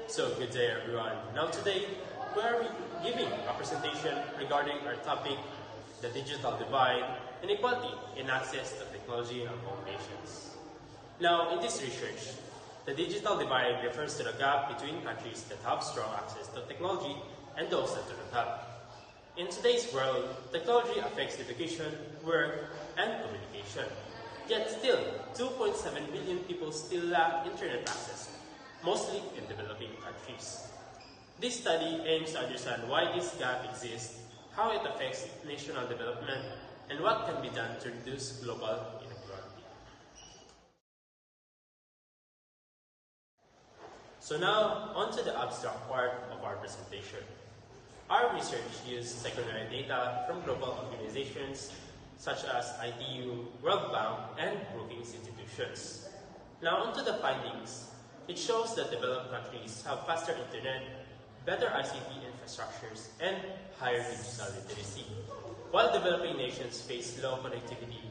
So, good day everyone. Now today, we are giving a presentation regarding our topic, the digital divide, inequality in access to technology among nations. Now, in this research, the digital divide refers to the gap between countries that have strong access to technology and those that do not have. In today's world, technology affects education, work, and communication. Yet still, 2.7 billion people still lack internet access, mostly in developing countries. This study aims to understand why this gap exists, how it affects national development, and what can be done to reduce global inequality. So now, on to the abstract part of our presentation. Our research used secondary data from global organizations such as ITU, World Bank, and Brookings institutions. Now onto the findings. It shows that developed countries have faster internet, better ICT infrastructures, and higher digital literacy, while developing nations face low connectivity,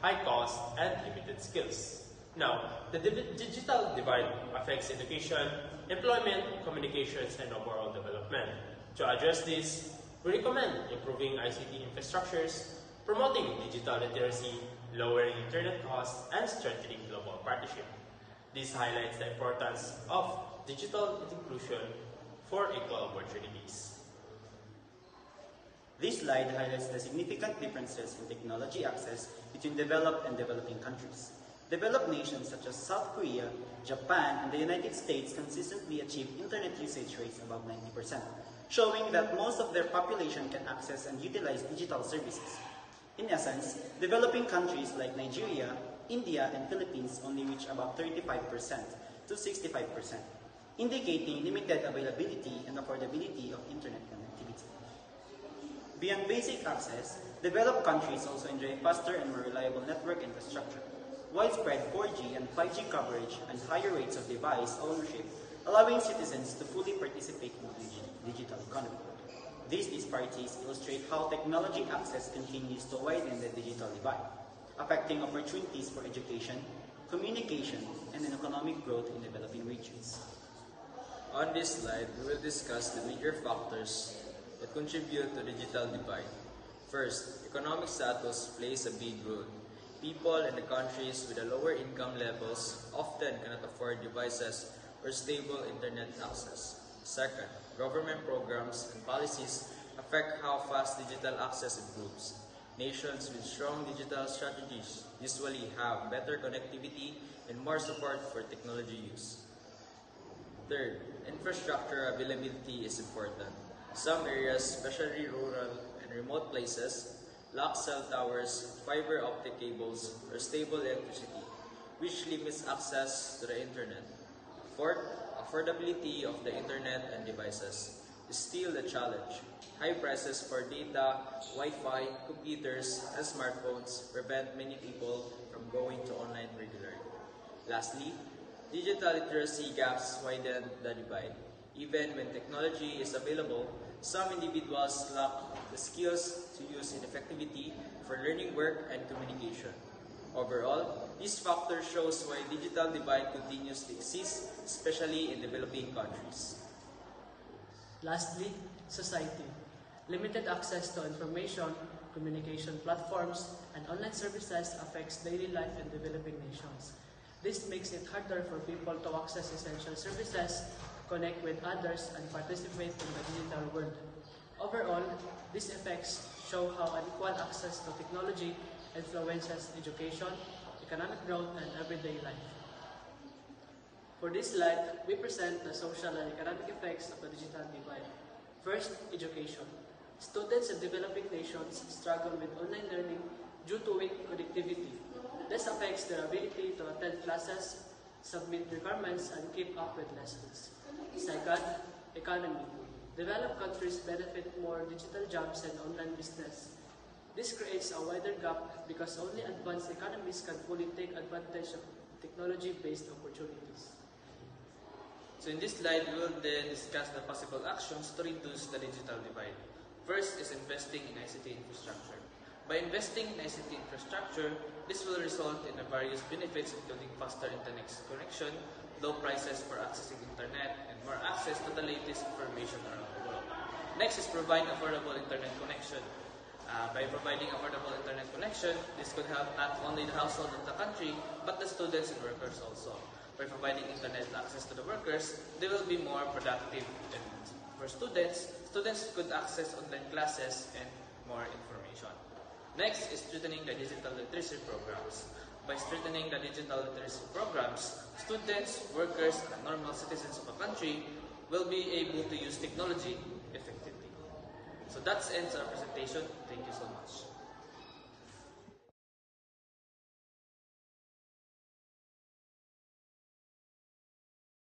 high cost, and limited skills. Now, the digital divide affects education, employment, communications, and overall development. To address this, we recommend improving ICT infrastructures, promoting digital literacy, lowering internet costs, and strengthening global partnership. This highlights the importance of digital inclusion for equal opportunities. This slide highlights the significant differences in technology access between developed and developing countries. Developed nations such as South Korea, Japan, and the United States consistently achieve internet usage rates above 90%, showing that most of their population can access and utilize digital services. In essence, developing countries like Nigeria, India, and Philippines only reach about 35% to 65%, indicating limited availability and affordability of internet connectivity. Beyond basic access, developed countries also enjoy faster and more reliable network infrastructure, widespread 4G and 5G coverage, and higher rates of device ownership, allowing citizens to fully participate in the digital economy. These disparities illustrate how technology access continues to widen the digital divide, affecting opportunities for education, communication, and economic growth in developing regions. On this slide, we will discuss the major factors that contribute to digital divide. First, economic status plays a big role. People in the countries with the lower income levels often cannot afford devices or stable internet access. Second, government programs and policies affect how fast digital access improves. Nations with strong digital strategies usually have better connectivity and more support for technology use. Third, infrastructure availability is important. Some areas, especially rural and remote places, lack cell towers, fiber optic cables, or stable electricity, which limits access to the internet. Fourth, affordability of the internet and devices is still a challenge. High prices for data, Wi-Fi, computers, and smartphones prevent many people from going to online regularly. Lastly, digital literacy gaps widen the divide. Even when technology is available, some individuals lack the skills to use it effectively for learning, work, and communication. Overall, this factor shows why digital divide continues to exist, especially in developing countries. Lastly, society. Limited access to information, communication platforms, and online services affects daily life in developing nations. This makes it harder for people to access essential services, connect with others, and participate in the digital world. Overall, these effects show how unequal access to technology influences education, economic growth, and everyday life. For this slide, we present the social and economic effects of the digital divide. First, education. Students in developing nations struggle with online learning due to weak connectivity. This affects their ability to attend classes, submit requirements, and keep up with lessons. Second, economy. Developed countries benefit more digital jobs and online business. This creates a wider gap because only advanced economies can fully take advantage of technology-based opportunities. So in this slide, we will then discuss the possible actions to reduce the digital divide. First is investing in ICT infrastructure. By investing in ICT infrastructure, this will result in various benefits including faster internet connection, low prices for accessing internet, and more access access to the latest information around the world. Next is provide affordable internet connection. By providing affordable internet connection, this could help not only the household of the country, but the students and workers also. By providing internet access to the workers, they will be more productive. And for students, students could access online classes and more information. Next is strengthening the digital literacy programs. By strengthening the digital literacy programs, students, workers, and normal citizens of a country will be able to use technology effectively. So that ends our presentation. Thank you so much.